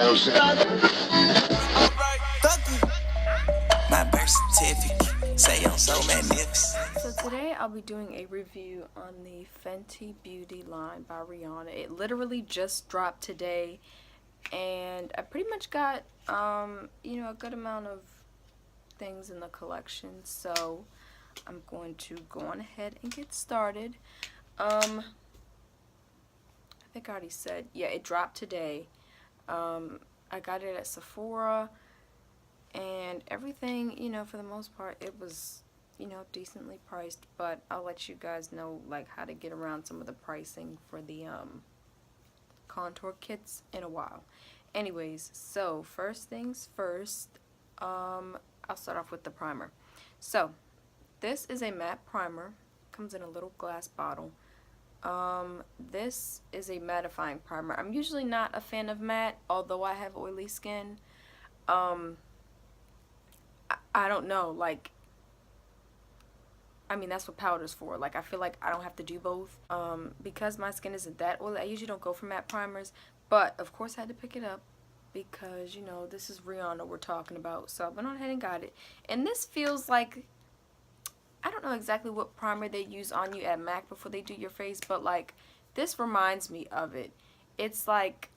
My birth certificate say I'm so magnificent. So today I'll be doing a review on the Fenty Beauty Line by Rihanna. It literally just dropped today, and I pretty much got a good amount of things in the collection. So I'm going to go on ahead and get started. I think I already said, yeah, it dropped today. I got it at Sephora, and everything, for the most part, it was, decently priced, but I'll let you guys know, like, how to get around some of the pricing for the, contour kits in a while. Anyways, so, first things first, I'll start off with the primer. So, this is a matte primer, comes in a little glass bottle. This is a mattifying primer. I'm usually not a fan of matte, although I have oily skin. I don't know, like, I mean, that's what powder's for. Like, I feel like I don't have to do both. Because my skin isn't that oily, I usually don't go for matte primers, but of course I had to pick it up because, this is Rihanna we're talking about. So I went on ahead and got it. And this feels like, I don't know exactly what primer they use on you at MAC before they do your face, but, like, this reminds me of it. It's like,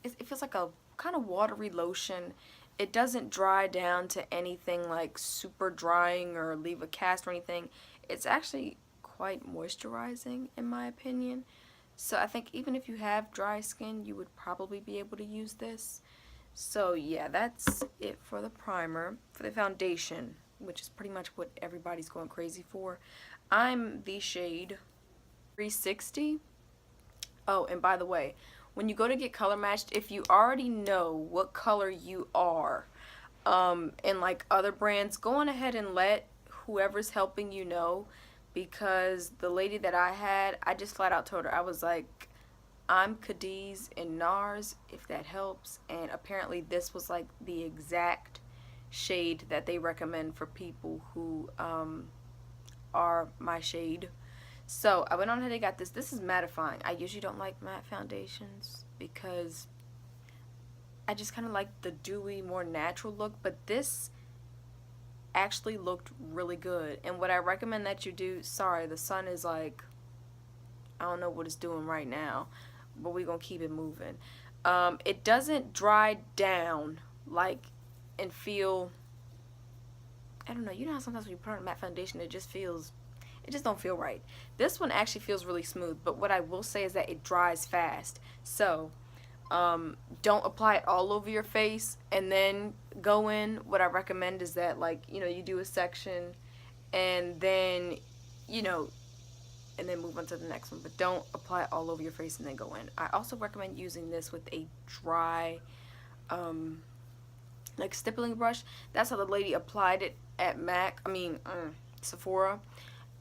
it feels like a kind of watery lotion. It doesn't dry down to anything like super drying or leave a cast or anything. It's actually quite moisturizing in my opinion. So I think even if you have dry skin, you would probably be able to use this. So yeah, that's it for the primer. For the foundation, which is pretty much what everybody's going crazy for, I'm the shade 360. Oh, and by the way, when you go to get color matched, if you already know what color you are, in like other brands, go on ahead and let whoever's helping you know, because the lady that I had, I just flat out told her, I was like, I'm Cadiz in NARS, if that helps. And apparently this was like the exact shade that they recommend for people who are my shade. So I went on ahead and got this. This is mattifying. I usually don't like matte foundations because I just kind of like the dewy, more natural look, but this actually looked really good. And what I recommend that you do, sorry, the sun is like, I don't know what it's doing right now, but we're going to keep it moving. It doesn't dry down like and feel, I don't know, you know how sometimes when you put on a matte foundation it just don't feel right. This one actually feels really smooth, but what I will say is that it dries fast. So don't apply it all over your face and then go in. What I recommend is that, like, you do a section and then and then move on to the next one, but don't apply it all over your face and then go in. I also recommend using this with a dry like stippling brush. That's how the lady applied it at MAC, Sephora.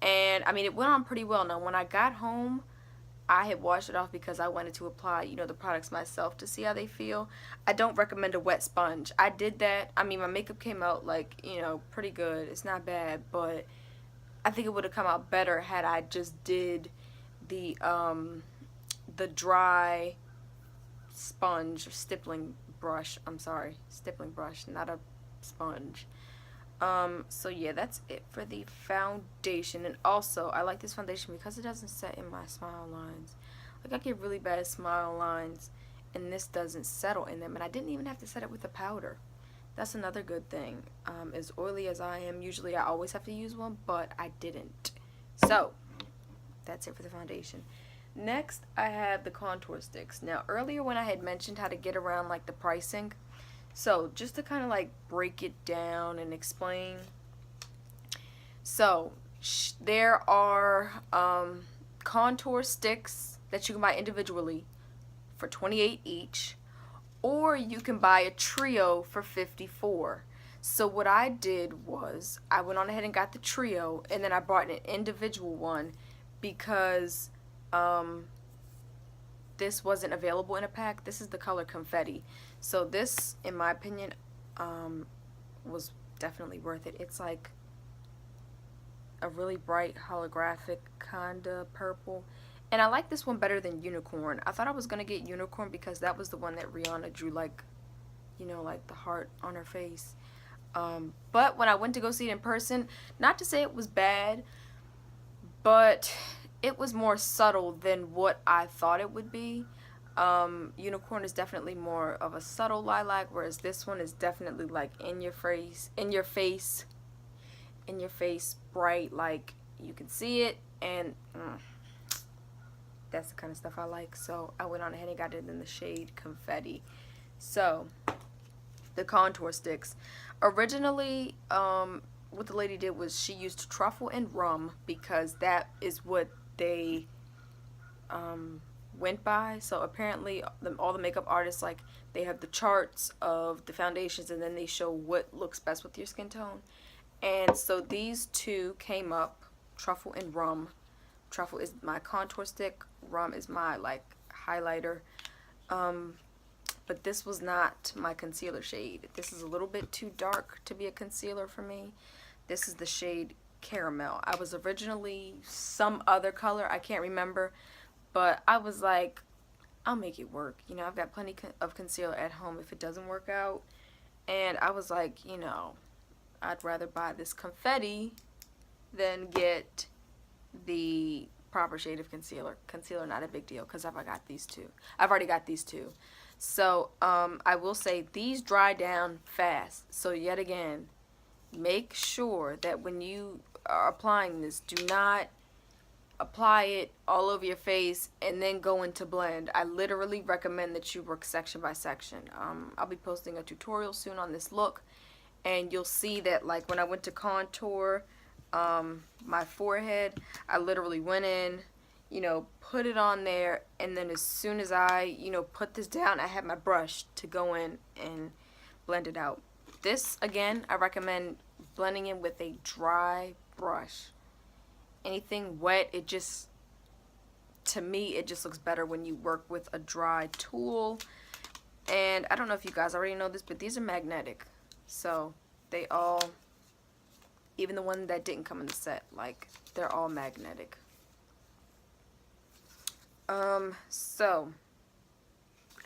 And I mean, it went on pretty well. Now when I got home, I had washed it off because I wanted to apply, the products myself to see how they feel. I don't recommend a wet sponge. I did that. I mean, my makeup came out like, pretty good. It's not bad, but I think it would have come out better had I just did the dry sponge or stippling brush. I'm sorry, stippling brush, not a sponge. So yeah, that's it for the foundation. And also, I like this foundation because it doesn't set in my smile lines. Like, I get really bad smile lines, and this doesn't settle in them. And I didn't even have to set it with a powder. That's another good thing. As oily as I am, usually I always have to use one, but I didn't. So, that's it for the foundation. Next, I have the contour sticks. Now, earlier when I had mentioned how to get around, like, the pricing, so just to kind of like break it down and explain. So there are contour sticks that you can buy individually for $28 each, or you can buy a trio for $54. So what I did was I went on ahead and got the trio, and then I bought an individual one because this wasn't available in a pack. This is the color Confetti. So this, in my opinion, was definitely worth it. It's like a really bright holographic kinda purple, And I like this one better than Unicorn. I thought I was going to get Unicorn because that was the one that Rihanna drew, like, you know, like the heart on her face. But when I went to go see it in person, not to say it was bad, but it was more subtle than what I thought it would be. Unicorn is definitely more of a subtle lilac, whereas this one is definitely like in your face, bright, like you can see it, and that's the kind of stuff I like. So I went on ahead and got it in the shade Confetti. So the contour sticks. Originally, what the lady did was she used truffle and rum because that is what they went by. So apparently all the makeup artists, like, they have the charts of the foundations and then they show what looks best with your skin tone. And so these two came up, truffle and rum. Truffle is my contour stick, rum is my like highlighter. But this was not my concealer shade. This is a little bit too dark to be a concealer for me. This is the shade Caramel. I was originally some other color, I can't remember, but I was like, I'll make it work. You know, I've got plenty of concealer at home if it doesn't work out. And I was like, you know, I'd rather buy this Confetti than get the proper shade of concealer. Concealer, not a big deal because I've already got these two. So I will say these dry down fast. So yet again, make sure that when you are applying this, do not apply it all over your face and then go into blend. I literally recommend that you work section by section. I'll be posting a tutorial soon on this look, and you'll see that, like, when I went to contour my forehead, I literally went in, you know, put it on there, and then as soon as I, you know, put this down, I had my brush to go in and blend it out. This, again, I recommend blending in with a dry brush. Anything wet, it just, to me, it just looks better when you work with a dry tool. And I don't know if you guys already know this, but these are magnetic. So they all, even the one that didn't come in the set, like, they're all magnetic. So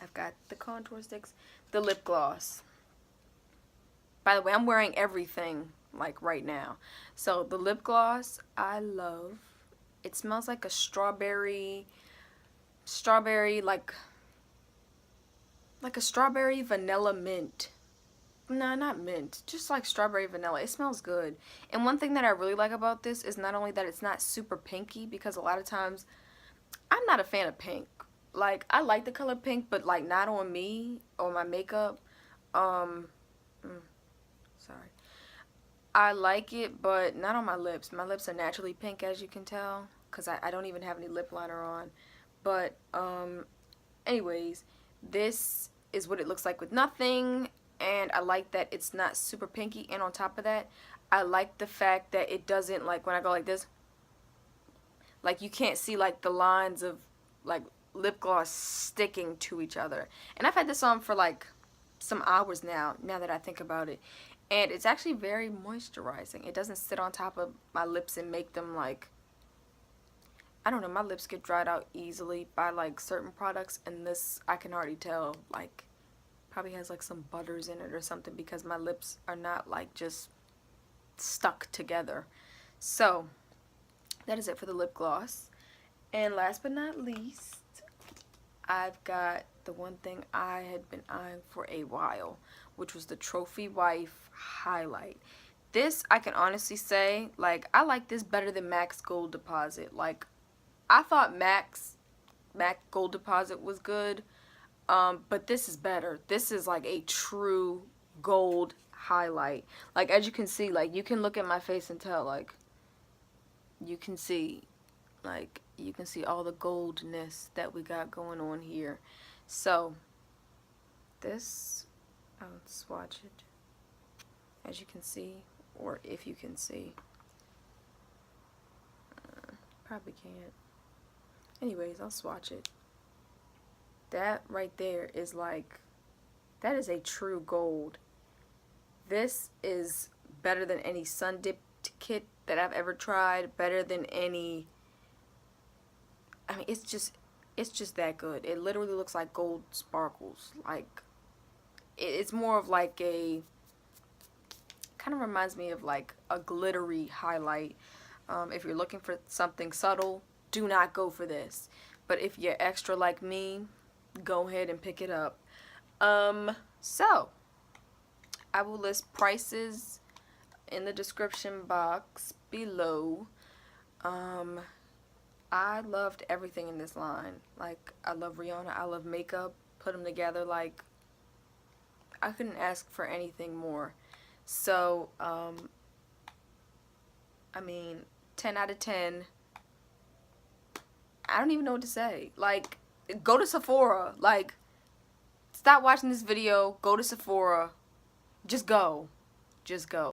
I've got the contour sticks, the lip gloss. By the way, I'm wearing everything like right now. So the lip gloss I love. It smells like a strawberry like a strawberry vanilla mint. No, not mint, just like strawberry vanilla. It smells good. And one thing that I really like about this is not only that it's not super pinky, because a lot of times I'm not a fan of pink. Like, I like the color pink, but like not on me or my makeup. Sorry. I like it, but not on my lips. My lips are naturally pink, as you can tell, because I don't even have any lip liner on. But anyways, this is what it looks like with nothing, and I like that it's not super pinky. And on top of that, I like the fact that it doesn't, like, when I go like this, like, you can't see like the lines of like lip gloss sticking to each other. And I've had this on for like some hours now that I think about it, and it's actually very moisturizing. It doesn't sit on top of my lips and make them, like, I don't know, my lips get dried out easily by like certain products, and this, I can already tell, like, probably has like some butters in it or something, because my lips are not like just stuck together. So that is it for the lip gloss. And last but not least, I've got the one thing I had been eyeing for a while, which was the Trophy Wife highlight. This, I can honestly say, like, I like this better than MAC's Gold Deposit. Like, I thought MAC Gold Deposit was good, but this is better. This is like a true gold highlight. Like, as you can see, like, you can look at my face and tell, like, you can see, like, you can see all the goldness that we got going on here. So this, I'll swatch it, as you can see, or if you can see, probably can't. Anyways, I'll swatch it. That right there is like, that is a true gold. This is better than any sun dipped kit that I've ever tried, better than any I mean, it's just that good. It literally looks like gold sparkles. Like, it's more of like a, kind of reminds me of like a glittery highlight. If you're looking for something subtle, do not go for this. But if you're extra like me, go ahead and pick it up. So I will list prices in the description box below. I loved everything in this line. Like, I love Rihanna, I love makeup. Put them together, like, I couldn't ask for anything more. So, I mean, 10 out of 10. I don't even know what to say. Like, go to Sephora. Like, stop watching this video. Go to Sephora. Just go. Just go.